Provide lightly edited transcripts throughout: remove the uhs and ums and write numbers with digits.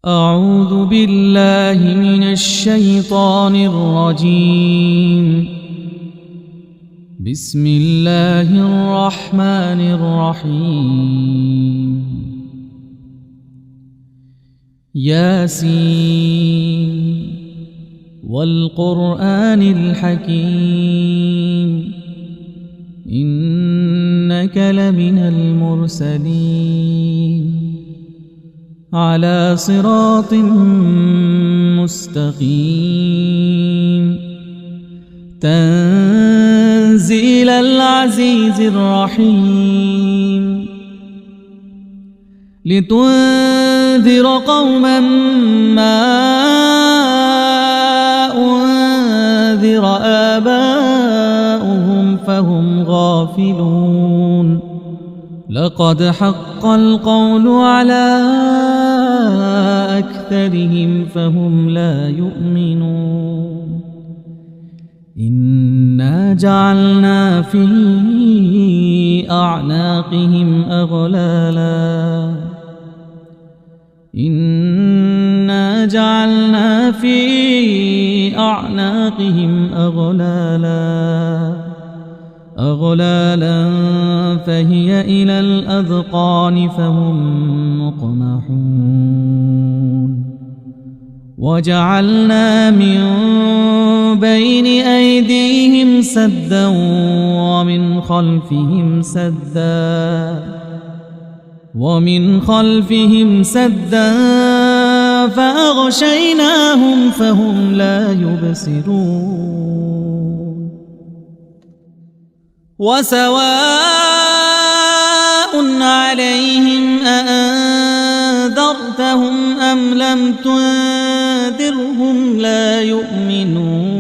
أعوذ بالله من الشيطان الرجيم. بسم الله الرحمن الرحيم. ياسين والقرآن الحكيم إنك لمن المرسلين على صراط مستقيم تنزيل العزيز الرحيم لتنذر قوما ما أنذر آباؤهم فهم غافلون لقد حق القول على أكثرهم فهم لا يؤمنون إنا جعلنا في أعناقهم أغلالا فهي إلى الأذقان فهم مقمحون وجعلنا من بين أيديهم سدا ومن خلفهم سدا فأغشيناهم فهم لا يبصرون وسواء عليهم أأنذرتهم أم لم تنذرهم لا يؤمنون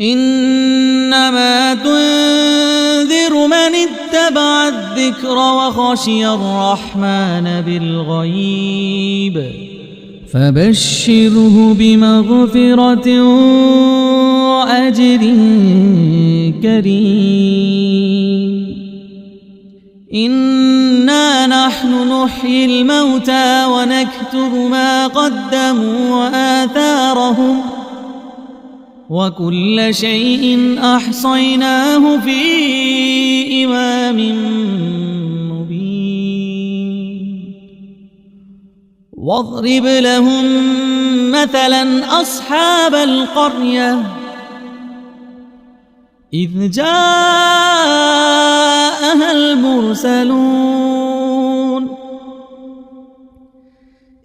إنما تنذر من اتبع الذكر وخشي الرحمن بالغيب فبشره بمغفرة وأجر كريم إنا نحن نحيي الموتى ونكتب ما قدموا وآثارهم وكل شيء أحصيناه في إمام مبين واضرب لهم مثلا أصحاب القرية إذ جاءها المرسلون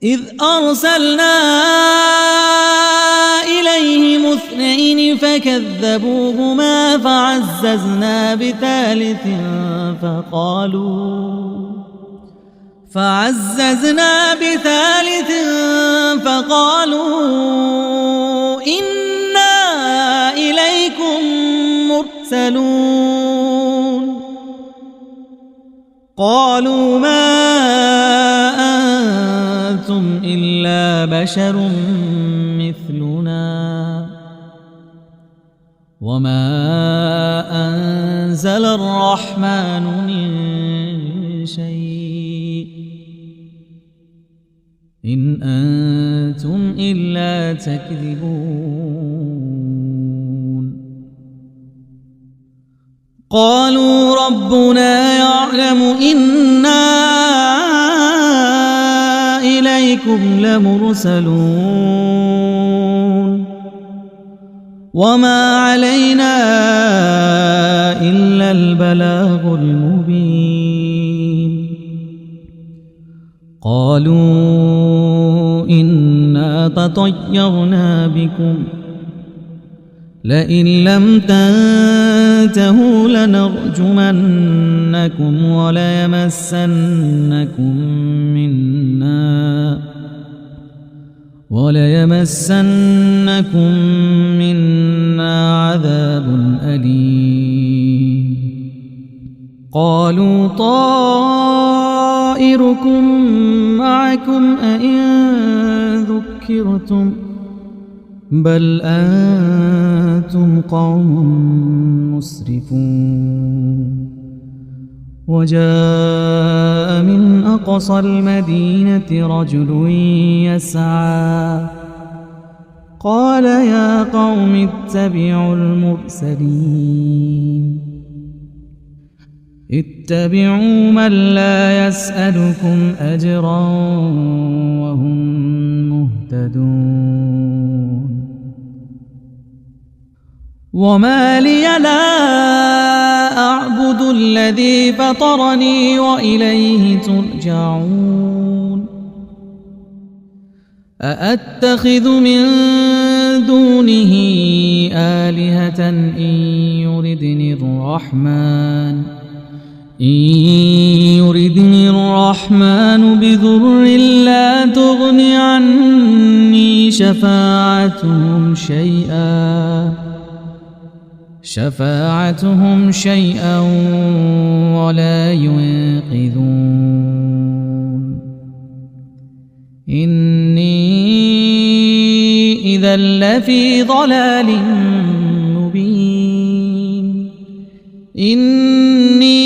إذ أرسلنا إليهم اثنين فكذبوهما فعززنا بثالث فقالوا إنا إليكم مرسلون قالوا ما أنتم إلا بشر مثلنا وما أنزل الرحمن من شيء إن أنتم إلا تكذبون قالوا ربنا يعلم إنا إليكم لمرسلون وما علينا إلا البلاغ المبين قالوا إنا تطيرنا بكم لئن لم تنتهوا لنرجمنكم وليمسنكم منا عذاب أليم قالوا طائركم معكم أئن ذكرتم بل أنتم قوم مسرفون وجاء من أقصى المدينة رجل يسعى قال يا قوم اتبعوا المرسلين اتبعوا من لا يسألكم أجرا وهم مهتدون وما لي لا أعبد الذي فطرني وإليه ترجعون أأتخذ من دونه آلهة إن يردني الرحمن بضر لا تغن عني شفاعتهم شيئا ولا ينقذون إني إذا لفي ضلال مبين إني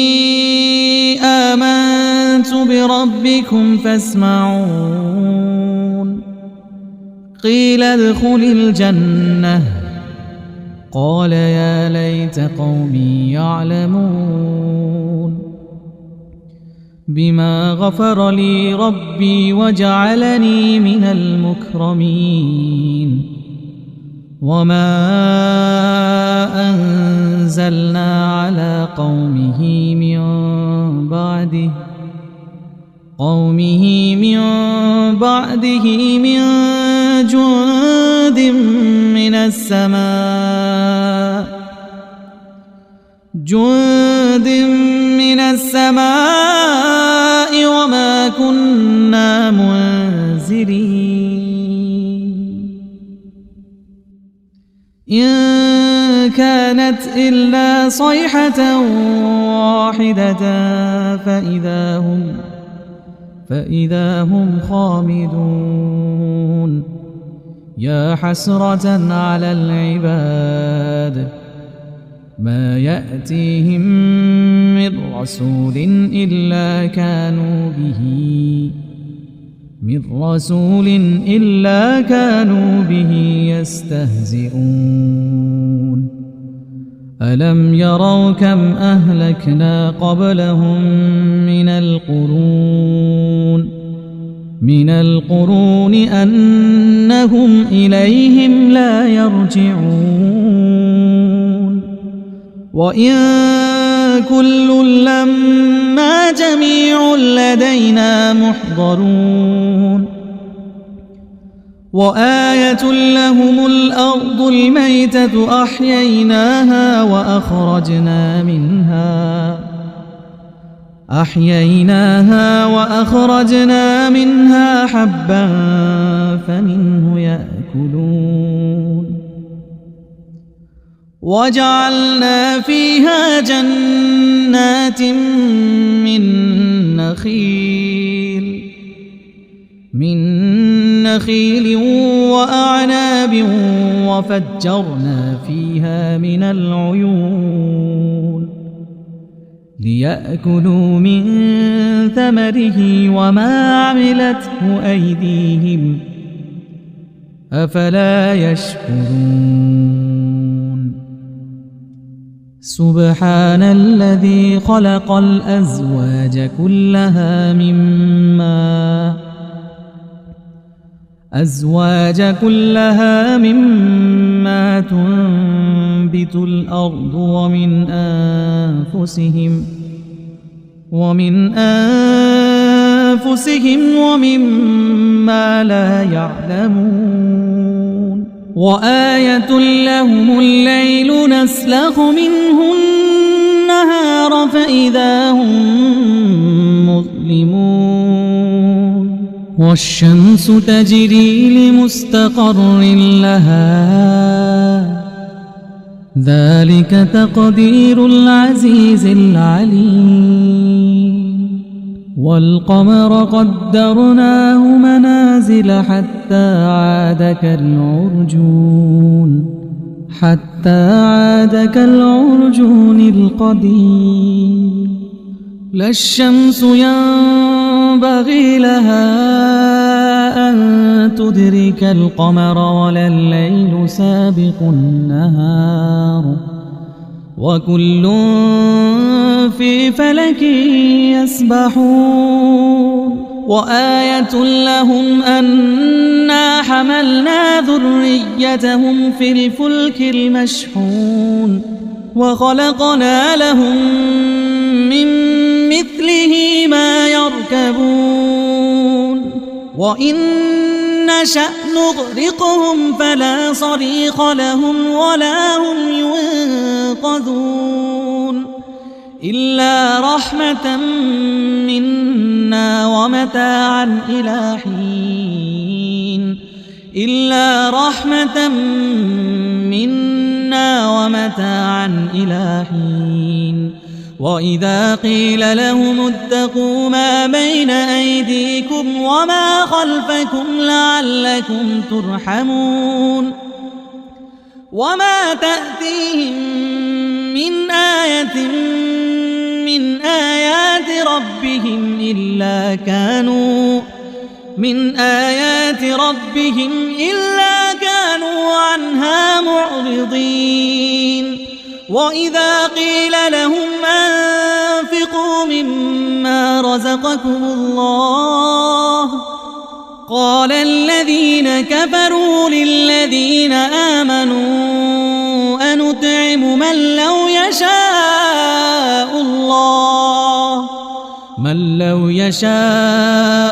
آمنت بربكم فاسمعون قيل ادخل الجنة قال يا ليت قومي يعلمون بما غفر لي ربي وجعلني من المكرمين وما أنزلنا على قومه من بعده من جند من السماء وما كنا منزلين إن كانت إلا صيحة واحدة فإذا هم خامدون يا حسرة على العباد ما يأتيهم من رسول إلا كانوا به يستهزئون ألم يروا كم أهلكنا قبلهم من القرون أنهم إليهم لا يرجعون وإن كل لما جميع لدينا محضرون وآية لهم الأرض الميتة أحييناها وأخرجنا منها حبا فمنه يأكلون وجعلنا فيها جنات من نخيل وأعناب وفجرنا فيها من العيون ليأكلوا من ثمره وما عملته أيديهم أفلا يشكرون سبحان الذي خلق الأزواج كلها مما تنبت الأرض ومن أنفسهم ومما لا يعلمون وآية لهم الليل نسلخ منه النهار فإذا هم مظلمون والشمس تجري لمستقر لها ذلك تقدير العزيز العليم والقمر قدرناه منازل حتى عاد كالعرجون القديم لا الشمس ينبغي لها أن تدرك القمر ولا الليل سابق النهار وكل في فلك يسبحون وآية لهم أنا حملنا ذريتهم في الفلك المشحون وخلقنا لهم من مثله ما يركبون وإن نشأ نغرقهم فلا صريخ لهم ولا هم ينقذون إلا رحمة منا ومتاعا إلى حين إلا رحمة منا ومتاعا إلى حين وإذا قيل لهم اتقوا ما بين أيديكم وما خلفكم لعلكم ترحمون وما تأتيهم من آية من آيات ربهم إلا كانوا عنها معرضين وإذا قيل لهم أنفقوا مما رزقكم الله قال الذين كفروا للذين آمنوا أنطعم من لو يشاء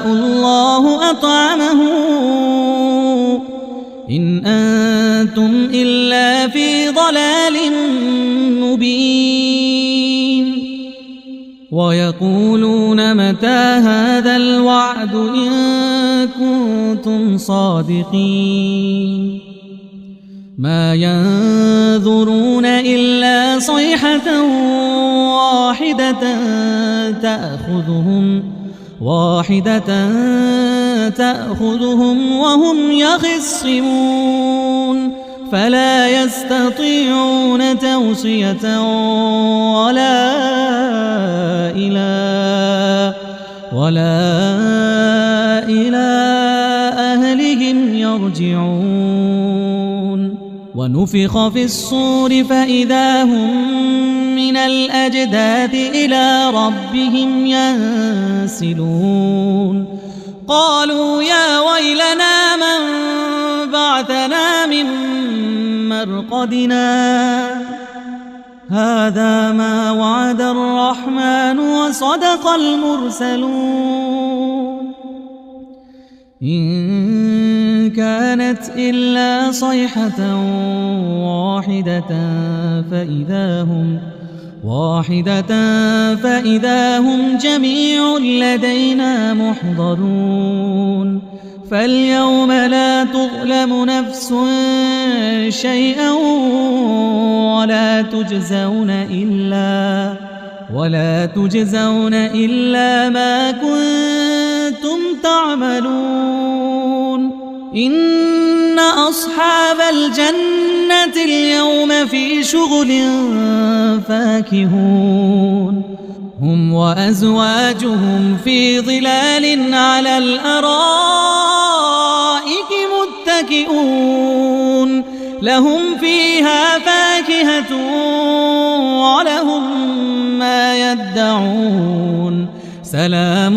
الله أطعمه إن أنتم إلا في ضلال مبين ويقولون متى هذا الوعد إن كنتم صادقين ما ينظرون إلا صيحة واحدة تأخذهم وهم يخصمون فلا يستطيعون توصية ولا إلى أهلهم يرجعون ونفخ في الصور فإذا هم من الأجداث إلى ربهم ينسلون قالوا يا ويلنا من بعثنا من مرقدنا هذا ما وعد الرحمن وصدق المرسلون إن كانت إلا صيحة فإذا هم جميع لدينا محضرون فاليوم لا تظلم نفس شيئا ولا تجزون إلا ما كنتم تعملون إن أصحاب الجنة اليوم في شغل فاكهون هم وأزواجهم في ظلال على الأرائك متكئون لهم فيها فاكهة ولهم ما يدعون سلام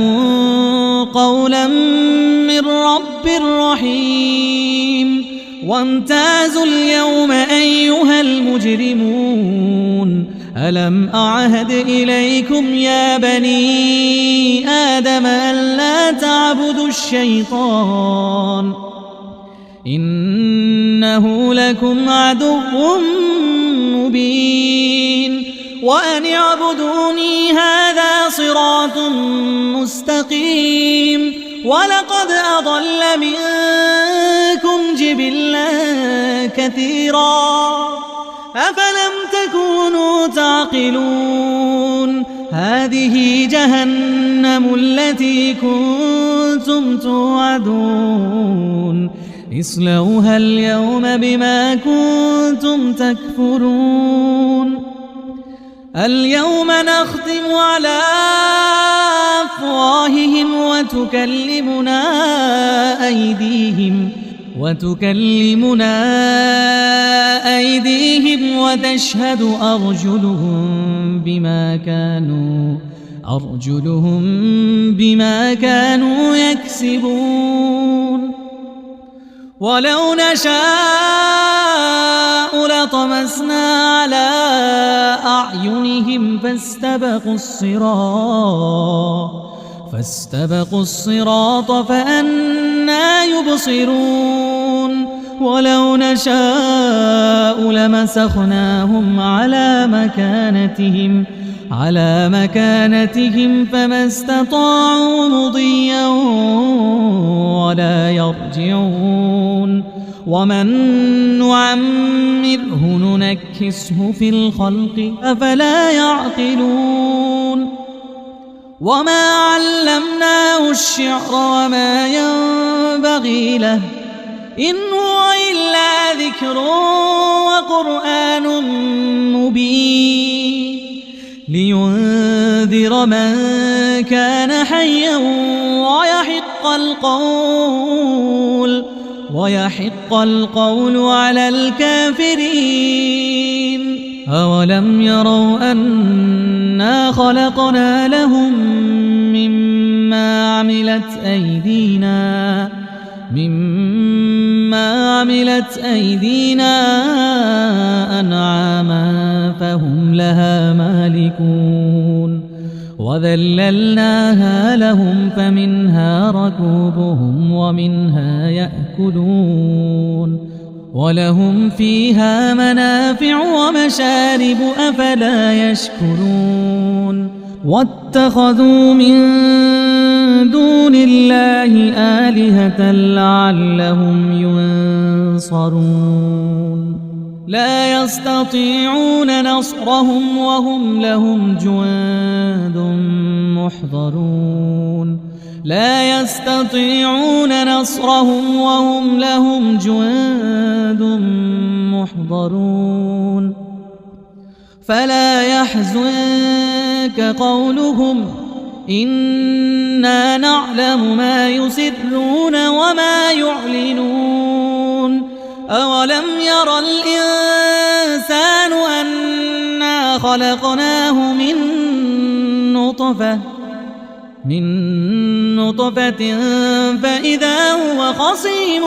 قولا من رب رحيم وامتازوا اليوم أيها المجرمون ألم أعهد إليكم يا بني آدم ألا تعبدوا الشيطان إنه لكم عدو مبين وأن اعبدوني هذا صراط مستقيم ولقد أضل منكم جبلا كثيرا أفلم تكونوا تعقلون هذه جهنم التي كنتم توعدون اصلوها اليوم بما كنتم تكفرون اليوم نختم على أفواههم وتكلمنا أيديهم وتشهد أرجلهم بما كانوا يكسبون ولو نشاء لطمسنا على أعينهم فاستبقوا الصراط فأنى يبصرون ولو نشاء لمسخناهم على مكانتهم فما استطاعوا مضيا ولا يرجعون ومن نعمره ننكسه في الخلق أفلا يعقلون وما علمناه الشعر وما ينبغي له إن هو إلا ذكر وقرآن مبين لينذر من كان حيا ويحق القول على الكافرين أولم يروا أنا خلقنا لهم مما عملت أيدينا أنعاما فهم لها مالكون وذللناها لهم فمنها ركوبهم ومنها يأكلون ولهم فيها منافع ومشارب أفلا يشكرون واتخذوا من دون الله آلهة لعلهم ينصرون لا يستطيعون نصرهم وهم لهم جند محضرون فلا يحزنك قولهم إنا نعلم ما يسرون وما يعلنون أولم ير الإنسان أنا خلقناه من نطفة فإذا هو خصيم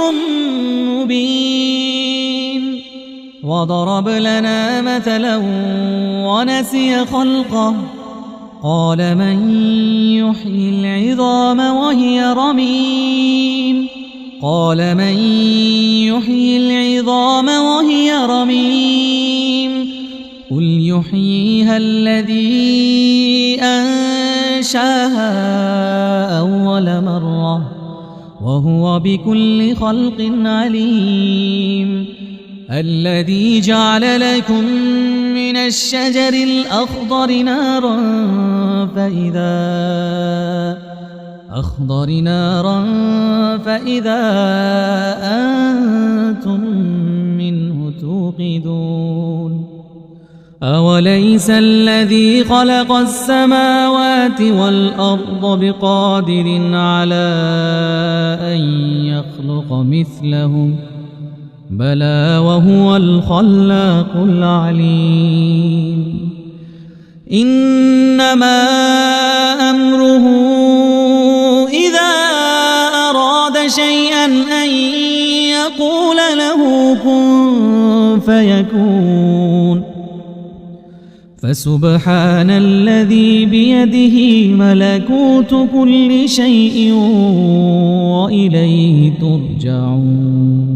مبين وضرب لنا مثلا ونسي خلقه قال من يحيي العظام وهي رميم قل يحييها الذي أنشاها أول مرة وهو بكل خلق عليم الذي جعل لكم من الشجر الأخضر نارا فإذا أنتم منه توقدون أوليس الذي خلق السماوات والأرض بقادر على أن يخلق مثلهم بلى وهو الخلاق العليم إنما أمره إذا أراد شيئا أن يقول له كن فيكون فسبحان الذي بيده ملكوت كل شيء وإليه ترجعون